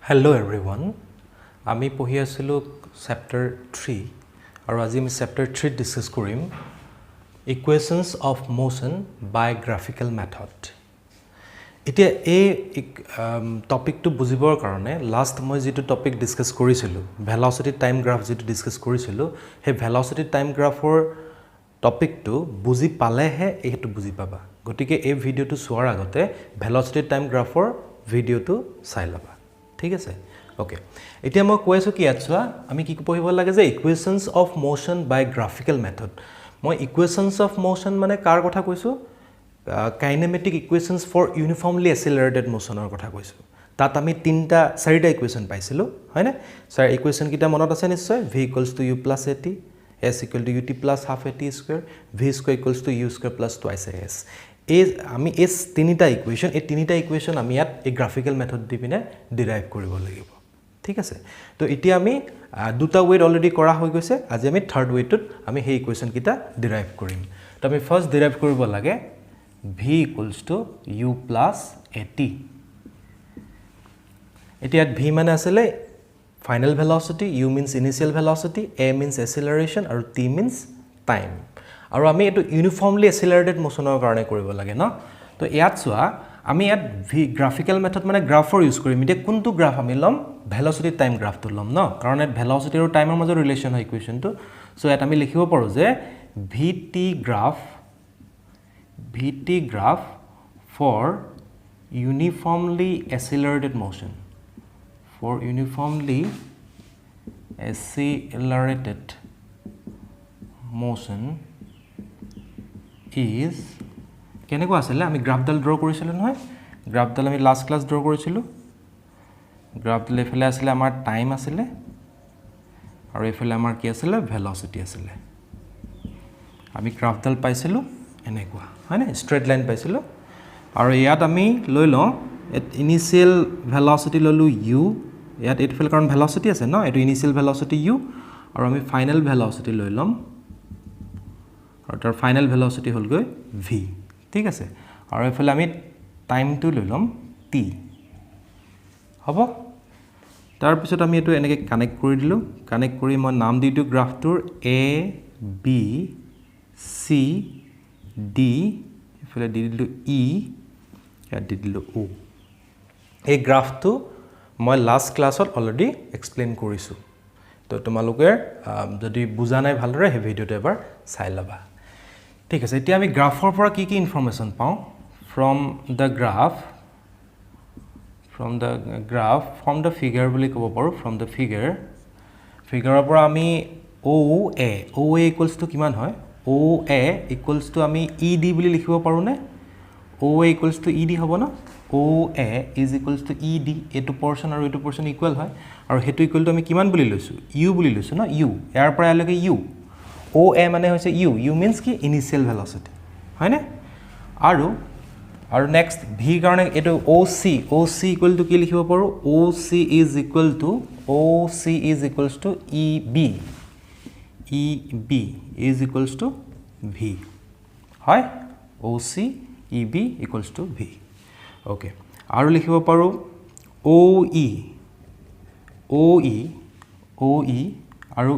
Hello everyone. আমি পঢ়ি আছিলো chapter 3 আৰু আজি আমি chapter 3 ডিসকাস কৰিম equations of motion by graphical method. এতিয়া এই টপিকটো বুজিবৰ কাৰণে লাষ্ট মই যেটো টপিক ডিসকাস কৰিছিলো velocity time graph যেটো ডিসকাস কৰিছিলো হে velocity time graphৰ টপিকটো বুজি পালেহে এইটো বুজি পাবা গতিকে এই ভিডিওটো চোৱাৰ আগতে velocity time graphৰ ভিডিওটো চাই লবা ঠিক আছে ওকে এতিয়া মই কৈ আছো কি আছৱা আমি কি পঢ়িব লাগে যে equations of motion by graphical method মই equations of motion মানে কাৰ কথা কৈছো kinetic equations for uniformly accelerated motion ৰ কথা কৈছো তাত আমি তিনটা চাৰিটা ইকুৱেচন পাইছিলো হয়নে স্যাৰ ইকুৱেচন কিটা মনত আছে নিশ্চয় v = u + at s = ut + half at square v = u square + twice as আমি এই তিনিটা ইকুৱেচন এই তিনিটা ইকুৱেচন আমি ইয়াত এই গ্ৰাফিক্যাল মেথড দি পিনে ডিৰাইভ কৰিব লাগিব ঠিক আছে তো এতিয়া আমি দুটা ওয়েট অলৰেডি কৰা হৈ গৈছে আজি আমি থাৰ্ড ওয়েটত আমি সেই ইকুৱেচন কিটা ডিৰাইভ কৰিম তো আমি ফাৰ্স্ট ডিৰাইভ কৰিব লাগে v = u + at এতিয়া v মানে আসলে final velocity u means initial velocity a means acceleration আৰু t means time আৰু আমি এটো ইউনিফৰ্মলি এক্সিলাৰেটেড মোশনৰ কাৰণে কৰিব লাগে ন তো ইয়াত সোৱা আমি ইয়াত গ্ৰাফিক্যাল মেথড মানে গ্ৰাফৰ ইউজ কৰিম এতিয়া কোনটো গ্ৰাফ আমি লম ভেলোসিটি টাইম গ্ৰাফটো লম ন কাৰণ এট ভেলোসিটি আৰু টাইমৰ মাজৰ ৰিলেচন হয় ইকুৱেচনটো সো ইয়াত আমি লিখিব পাৰো যে vt graph for uniformly accelerated motion is কেনেকৈ আছিল আমি গ্ৰাফডাল ড্ৰ কৰিছিল নহয় গ্ৰাফডাল আমি লাষ্ট ক্লাস ড্ৰ কৰিছিল গ্ৰাফডাল এফালে আছিল আমাৰ টাইম আছিল আৰু এফালে আমাৰ কি আছিল ভেলোসিটি আছিল আমি গ্ৰাফডাল পাইছিল এনেকুৱা হয় না স্ট্ৰেট লাইন পাইছিল আৰু ইয়াত আমি লৈ লওঁ ইনিশিয়াল ভেলোসিটি ললো u ইয়াত এফালে কাৰণ ভেলোসিটি আছে ন এটো ইনিশিয়াল ভেলোসিটি u আৰু আমি ফাইনাল ভেলোসিটি লৈ লম আৰু তাৰ ফাইনাল ভেলোসিটি হল গৈ v ঠিক আছে আৰু এফালে আমি টাইমটো লৈ লম t হ'ব তাৰ পিছত আমি এটো এনেকৈ কানেক্ট কৰি দিলো কানেক্ট কৰি মই নাম দিটো গ্ৰাফটোৰ a b c d এফালে দি দিলো e ইয়াত দি দিলো o এই গ্ৰাফটো মই লাষ্ট ক্লাছত অলৰেডি এক্সপ্লেইন কৰিছো তো তোমালোকে যদি বুজা নাই ভালদৰে এই ভিডিওটো এবাৰ চাই লবা ঠিক আছে এতিয়া আমি গ্ৰাফৰ পৰা কি কি ইনফৰমেশন পাও from the figure বুলি ক'ব পাৰো from the figure পৰা আমি oa equals to কিমান হয় oa equals to আমি ed বুলি লিখিব পাৰো নে oa equals to ed হ'ব না oa is equals to ed এটো পোরশন আৰু এটো পোৰশন ইকুয়াল হয় আৰু হেতু ইকুয়াল টু আমি কিমান বুলি লৈছো u বুলি লৈছো না u ইয়াৰ পৰা আলৈকে u oa মানে হৈছে u means কি ইনিশিয়াল ভেলোসিটি হয় না আৰু নেক্সট v কাৰণে এটো oc ইকুয়াল টু কি লিখিব পাৰো oc is equal to eb is equals to v হয় oc eb equals to v okay আৰু লিখিব পাৰো oe আৰু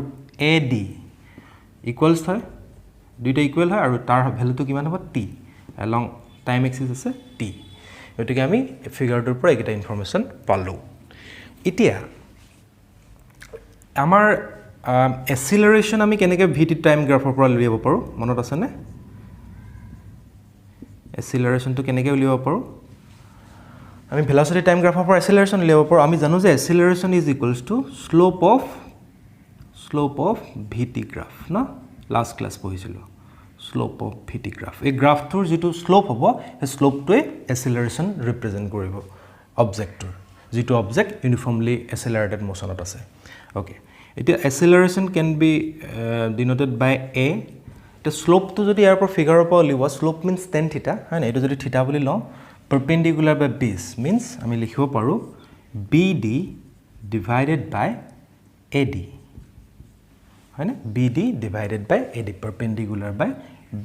ad equals হয় দুইটা ইকুয়াল হয় আৰু তাৰ ভ্যালুটো কিমান হ'ব t along টাইম এক্সিস আছে t গতিকে আমি ফিগাৰটোৰ পৰা এটা ইনফৰমেশন পালো এতিয়া আমাৰ এক্সিলাৰেশন আমি কেনেকৈ vt টাইম গ্ৰাফৰ পৰা উলিয়াব পাৰো মনত আছে নে এক্সিলাৰেশনটো কেনেকৈ উলিয়াব পাৰো আমি ভেলোসিটি টাইম গ্ৰাফৰ পৰা এক্সিলাৰেশন উলিয়াব পাৰো আমি জানো যে acceleration is equals to slope of vt graph না লাষ্ট ক্লাস পঢ়িছিলো স্লোপ অফ vt গ্ৰাফ এই গ্ৰাফটোৰ যেটো স্লোপ হ'ব এই স্লোপটোৱে এক্সিলাৰেশন ৰিপ্ৰেজেন্ট কৰিব অবজেক্টৰ যেটো অবজেক্ট ইউনিফৰ্মলি এক্সিলাৰেটেড মোশনত আছে ওকে এতিয়া acceleration can be denoted by a the slope to যদি ইয়াৰ পৰা ফিগাৰৰ পৰা লিৱা slope means tan theta হয় না এটো যদি থিটা বুলি লওঁ perpendicular by base means আমি লিখিব পাৰো bd divided by ad হয় না bd divided by ad perpendicular by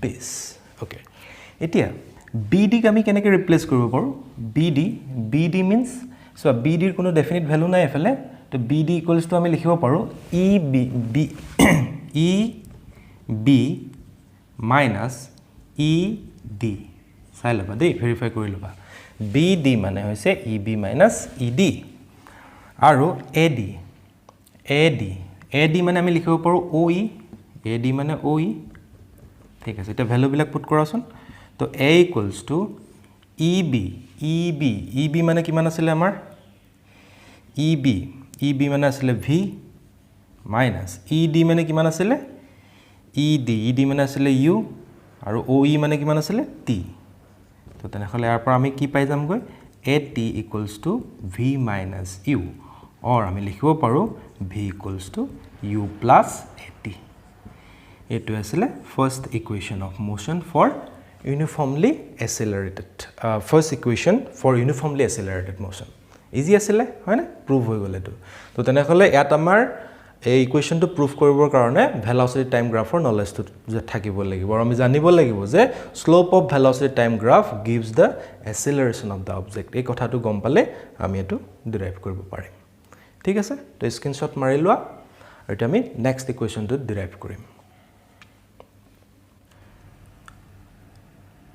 base okay এতিয়া bd ক আমি কেনেকৈ ৰিপ্লেস কৰিব পাৰো bd means সো BD এর কোনো ডেফিনিট ভ্যালু নাই এফালে তো BD ইকুয়ালস টু আমি লিখিব পাৰো EB minus ED চাই লবা দেই ভেৰিফাই কৰি লবা BD মানে হৈছে EB minus ED আৰু AD মানে আমি লিখিব পাৰো OE AD মানে OE ঠিক আছে এটা ভ্যালু বিলাক পুট কৰাছোন তো A equals to EB মানে কিমান আছিল আমাৰ EB মানে আছিল V minus ED মানে কিমান আছিল ED মানে আছিল U আৰু OE মানে কিমান আছিল T তো তেনেহলে ইয়াৰ পৰা আমি কি পাই যাম গৈ AT equals to V minus U or আমি লিখিব পাৰো V equals to U plus AT এটো আছিল first equation of motion for uniformly accelerated first equation for uniformly accelerated motion easy asile হয় না prove হৈ গলে তো তেনেহলে ইয়াত আমাৰ এই ইকুৱেচনটো প্ৰুভ কৰিবৰ কাৰণে ভেলোচিটি টাইম গ্ৰাফৰ নলেজটো থাকিব লাগিব আৰু আমি জানিব লাগিব যে slope of velocity time graph gives the acceleration of the object এই কথাটো গম পালে আমি এটো ডিৰাইভ কৰিব পাৰিম ঠিক আছে তো স্ক্ৰিনশ্বট মাৰি লোৱা আৰু এটা আমি নেক্সট ইকুৱেচনটো ডিৰাইভ কৰিম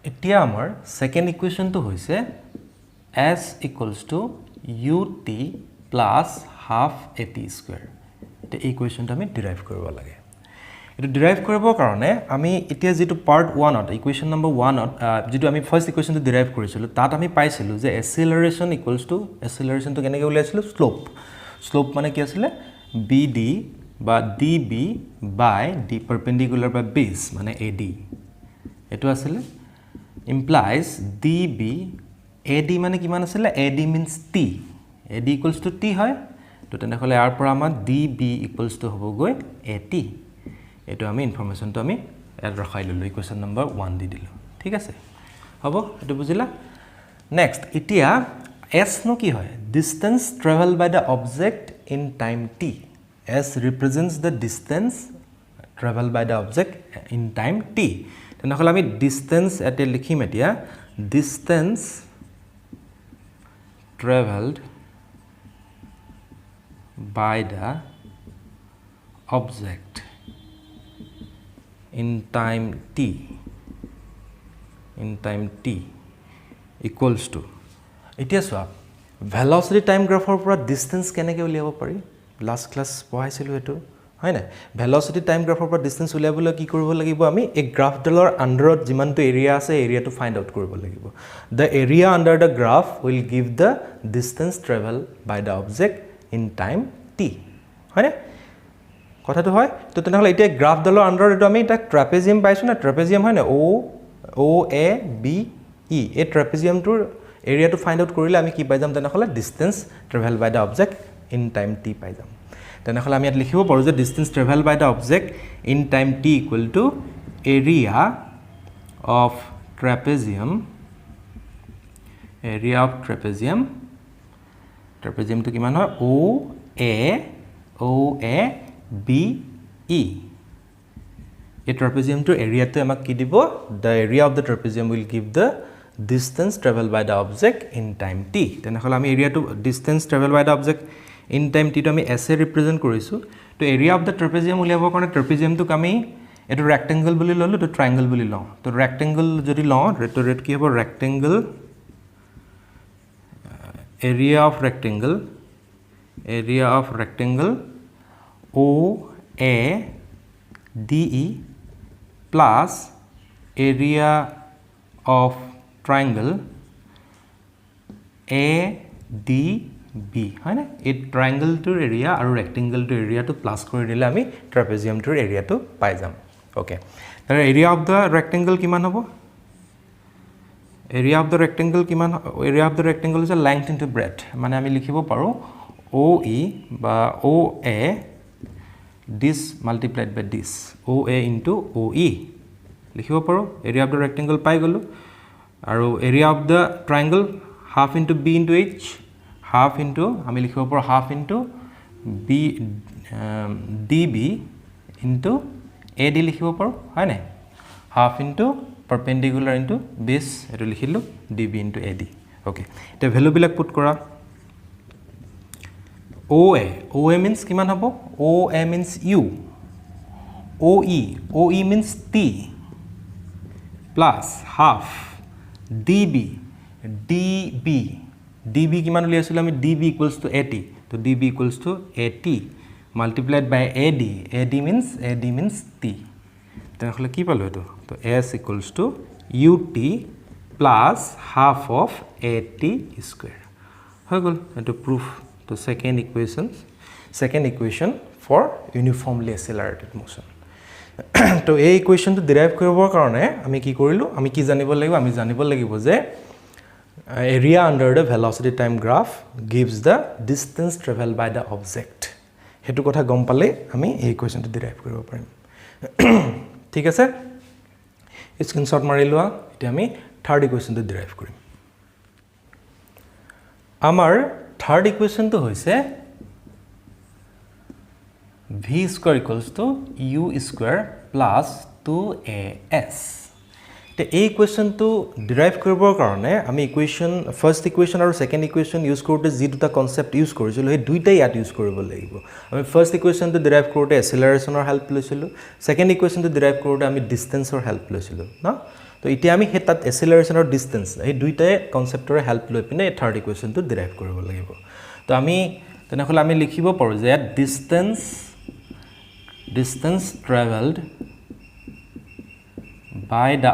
এতিয়া আমাৰ সেকেন্ড ইকুৱেচনটো হৈছে s equals to ut plus half at square এটা ইকুৱেচনটো আমি ডিৰাইভ কৰিব লাগে এটো ডিৰাইভ কৰিবৰ কাৰণে আমি এতিয়া যেটো পাৰ্ট 1 ত ইকুৱেচন নম্বৰ 1 ত যেটো আমি ফাৰ্স্ট ইকুৱেচনটো ডিৰাইভ কৰিছিলো তাত আমি পাইছিলো যে এক্সেলাৰেশন ইকুৱেলস টু এক্সেলাৰেশনটো কেনেকৈ উলাইছিল স্লোপ মানে কি আছিল BD বা DB by D perpendicular by base মানে AD এটো আছিল implies DB AD মানে কিমান আছিল AD means T AD equals to T হয় তো তেনেহলে ইয়াৰ পৰা আমাৰ DB equals to হ'ব গৈ AT এটো আমি ইনফৰমেশনটো আমি এড ৰখাই ললো ইকুৱেচন নম্বৰ 1 দি দিলো ঠিক আছে হ'ব এটো বুজিলা নেক্সট এতিয়া s নো কি হয় distance traveled by the object in time t s represents the distance traveled by the object in time t তেনেহলে আমি distance এতে লিখিম এতিয়া distance traveled by the object in time t equals to এতিয়া সোয়া velocity time graph পৰা distance কেনেকৈ উলিয়াব পাৰি লাস্ট ক্লাস পঢ়াইছিলো এটো হয় না velocity time graph পৰা distance উলিয়াবলৈ কি কৰিব লাগিব আমি এই গ্ৰাফ ডালৰ আন্ডাৰত যিমানটো এৰিয়া আছে এৰিয়াটো ফাইন্ড আউট কৰিব লাগিব the area under the graph will give the distance traveled by the object in time t হয় না কথাটো হয় তো তেনেহলে এতিয়া গ্ৰাফ ডালৰ আন্ডাৰত এটো আমি এটা ট্ৰাপেজিয়াম পাইছো না ট্ৰাপেজিয়াম হয় না o a b e এই ট্ৰাপেজিয়ামটোৰ এৰিয়াটো ফাইন্ড আউট কৰিলে আমি কি পাই যাম তেনেহলে distance travel by the object in time t পাই যাম তেনেহলে আমি ইয়াত লিখিব পাৰো যে distance travel by the object in time t equal to area of trapezium ট্ৰাপেজিয়ামটো কিমান হয় o a b e এই ট্ৰাপেজিয়ামটোৰ এৰিয়াটো আমাক কি দিব the area of the trapezium will give the distance traveled by the object in time t তেনেহলে আমি এৰিয়াটো distance traveled by the object in time t টো আমি s এ ৰিপ্ৰেজেন্ট কৰিছো তো এৰিয়া অফ the trapezium উলিয়াবৰ কাৰণে ট্ৰাপেজিয়ামটো আমি এটো ৰেক্টেংগল বুলি ললো তো ট্ৰায়াঙ্গল বুলি লওঁ তো ৰেক্টেংগল যদি লওঁ ৰেট কি হ'ব rectangle area of rectangle o a d e plus area of triangle a d b হয় না এই ট্ৰায়াঙ্গল টুৰ এৰিয়া আৰু ৰেক্টেংগল টুৰ এৰিয়াটো প্লাস কৰি দিলে আমি ট্ৰাপেজিয়াম টুৰ এৰিয়াটো পাই যাম ওকে তাৰ এৰিয়া অফ দা ৰেক্টেংগল কিমান হ'ব area of the rectangle is a length into breadth মানে আমি লিখিব পাৰো OE বা OA this multiplied by this OA into OE লিখিব পাৰো area of the rectangle পাই গলো আৰু area of the triangle half into b into h half into আমি লিখিব পাৰো half into b db into ad লিখিব পাৰো হয় না half into perpendicular into base এটো লিখিলো db into ad okay এটা ভ্যালু বিলাক পুট কৰা OA means কিমান হ'ব OA means U OE means T plus half DB কিমান উলিয়াইছিলো আমি DB equals to 80 তো DB equals to 80 multiplied by AD means T তেনেহলে কি পালো এটো তো S equals to UT plus half of 80 square হৈ গল এটো proof তো second equation for uniformly accelerated motion তো এই ইকুয়েশনটো ডেৰাইভ কৰিবৰ কাৰণে আমি কি কৰিলো আমি কি জানিব লাগিব আমি জানিব লাগিব যে area under the velocity time graph gives the distance traveled by the object হেতু কথা গম পালে আমি এই ইকুয়েশনটো ডেৰাইভ কৰিব পাৰিম ঠিক আছে স্ক্ৰিনশ্বট মাৰি লোৱা এতিয়া আমি থাৰ্ড ইকুয়েশনটো ডেৰাইভ কৰিম আমাৰ থাৰ্ড ইকুয়েশনটো হৈছে v square equals to u square plus 2as তে এই ইকুয়েশনটো ডেৰাইভ কৰিবৰ কাৰণে আমি ফাৰ্স্ট ইকুয়েশন আৰু সেকেন্ড ইকুয়েশন ইউজ কৰোতে যি দুটা কনসেপ্ট ইউজ কৰিছিল এই দুইটাই ইয়াত ইউজ কৰিব লাগিব আমি ফাৰ্স্ট ইকুয়েশনটো ডেৰাইভ কৰোতে এক্সেলাৰেশনৰ হেল্প লৈছিল সেকেন্ড ইকুয়েশনটো ডেৰাইভ কৰোতে আমি ডিসটেন্সৰ হেল্প লৈছিল না তো এতিয়া আমি হেতাত এক্সেলাৰেশন আৰু ডিসটেন্স এই দুইটাই কনসেপ্টৰ হেল্প লৈ পিনে থাৰ্ড ইকুয়েশনটো ডেৰাইভ কৰিব লাগিব তো আমি তেনেহলে আমি লিখিব পাৰো যে distance traveled by the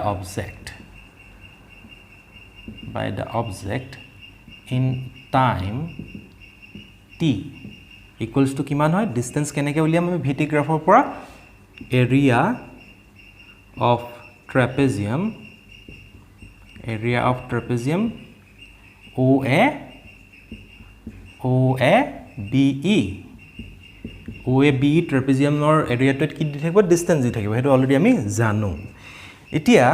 object in time t equals to কিমান হয় distance কেনেকৈ উলিয়াম আমি vt গ্ৰাফৰ পৰা area of trapezium OA BE OABE trapeziumৰ এৰিয়াটোত কি দি থাকিব ডিসটেন্স দি থাকিব হেতু অলৰেডি আমি জানো এতিয়া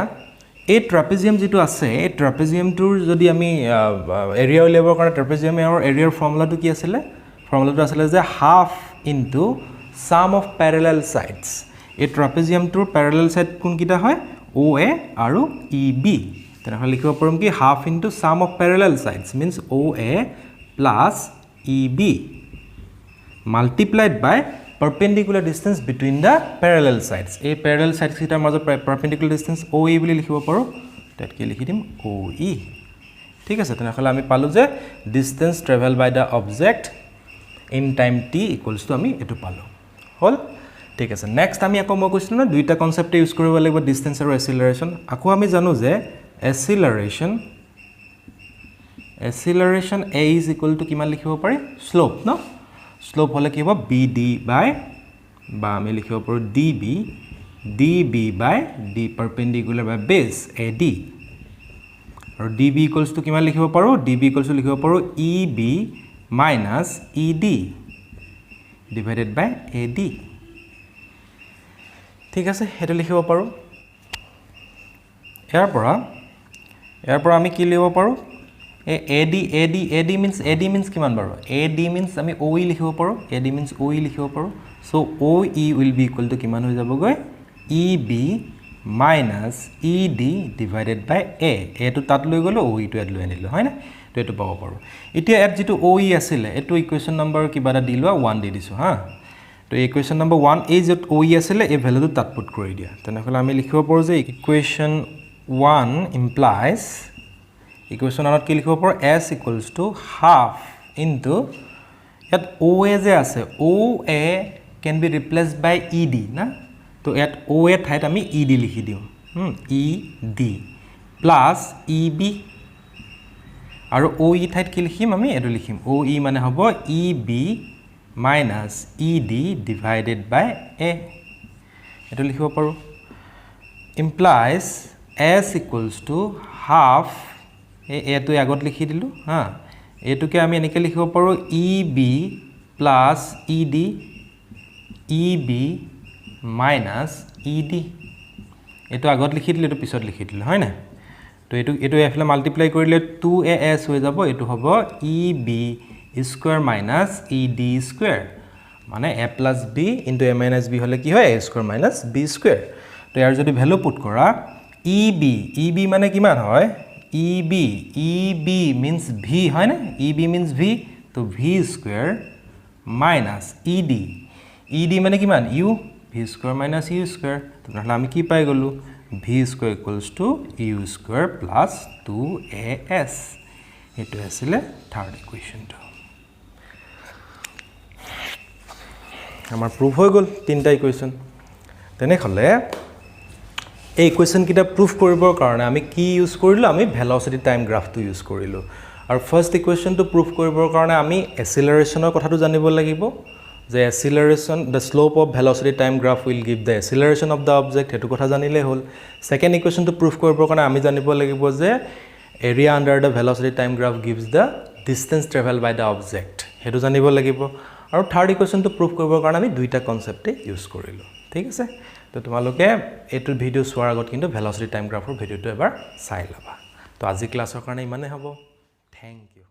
এই ট্ৰাপেজিয়াম যেটো আছে এই ট্ৰাপেজিয়ামটোৰ যদি আমি এৰিয়া উলিয়াবৰ কাৰণে ট্ৰাপেজিয়ামৰ এৰিয়াৰ ফৰ্মুলাটো কি আছিল ফৰ্মুলাটো আছিল যে half into sum of parallel sides এই ট্ৰাপেজিয়ামটোৰ প্যাৰালেল সাইড কোনকিটা হয় OA আৰু EB তেনেহলে লিখিব পাৰোম কি half into sum of parallel sides means OA plus EB multiplied by perpendicular distance between the parallel sides a parallel sides kitar major perpendicular distance OE বুলি লিখিব পাৰো তাত কি লিখি দিম OE ঠিক আছে তেনেহলে আমি পালো যে distance traveled by the object in time t equals to আমি এটো পালো হল ঠিক আছে নেক্সট আমি আকৌ মই কৈছিলো না দুইটা কনসেপ্ট ইউজ কৰিব লাগিব ডিসটেন্স আৰু এক্সেলাৰেশন আকৌ আমি জানো যে acceleration a is equal to কিমান লিখিব পাৰি slope ন slope হলে কি হ'ব bd by বা আমি লিখিব পাৰো db by d perpendicular by base ad আৰু db equals to কিমান লিখিব পাৰো db equals to লিখিব পাৰো eb minus ed divided by ad ঠিক আছে হেতু লিখিব পাৰো ইয়াৰ পৰা আমি কি লিখিব পাৰো AD means কিমান বাৰো AD means আমি OE লিখিব পাৰো AD means OE লিখিব পাৰো so OE will be equal to কিমান হৈ যাব গৈ EB minus ED divided by A এটো তাত লৈ গলো OE টো এড লৈ আনিলো হয় না তো এটো পাব পাৰো এতিয়া এট যেটো OE আছিল এটো ইকুয়েশন নম্বৰ কিবাটা দিলৱা 1 দি দিছো হা তো ইকুয়েশন নম্বৰ 1 এই যে OE আছিল এই ভ্যালুটো তাত পুট কৰি দিয়া তেনেহলে আমি লিখিব পাৰো যে equation 1 implies equation anot ki likhibo par s equals to half into at OA je ase OA can be replaced by ED na to at OA thait ami ED likhi diu ED plus EB aru OE thait ki likhim ami edu likhim OE mane hobo EB minus ED divided by A edu likhibo paru implies s equals to half এটো আগত লিখি দিলু হা এটোকে আমি এনেকে লিখিব পাৰো EB plus ED EB minus ED এটো আগত লিখি দিলে এটো পিছত লিখি দিলে হয় না তো এটো এফলে মাল্টিপ্লাই কৰিলে 2as হৈ যাব এটো হ'ব EB square minus ED square মানে a plus b into a minus b হলে কি হয় a square minus b square তো ইয়াৰ যদি ভ্যালু পুট কৰা EB মানে কিমান হয় EB means V হয় না EB means V तो V square minus ED. ED মানে কিমান u v square minus u square. তাহলে আমি কি পাই গলো v square equals to u square plus 2as. এটো আছিল থার্ড ইকুয়েশনটো আমাৰ প্ৰুফ হৈ গল তিনটা ইকুয়েশন তেনেহলে এই ইকুয়েশন কিটা প্ৰুফ কৰিবৰ কাৰণে আমি কি ইউজ কৰিলো আমি ভেলোসিটি টাইম গ্ৰাফটো ইউজ কৰিলো আৰু ফাৰ্স্ট ইকুয়েশনটো প্ৰুফ কৰিবৰ কাৰণে আমি এসিলাৰেশনৰ কথাটো জানিব লাগিব যে acceleration the slope of velocity time graph will give the acceleration of the object হেতু কথা জানিলে হল সেকেন্ড ইকুয়েশন টু প্রুফ কৰিবৰ কাৰণে আমি জানিব লাগিব যে area under the velocity time graph gives the distance traveled by the object হেতু জানিব লাগিব আৰু থাৰ্ড ইকুয়েশন টু প্ৰুফ কৰিবৰ কাৰণে আমি দুইটা কনসেপ্টে ইউজ কৰিলো ঠিক আছে তো তোমালোকে এটো ভিডিও চোৱাৰ আগত কিন্তু velocity time graph ভিডিওটো এবাৰ চাই লবা তো আজি ক্লাছৰ কাৰণে ইমানে হ'ব থ্যাংক ইউ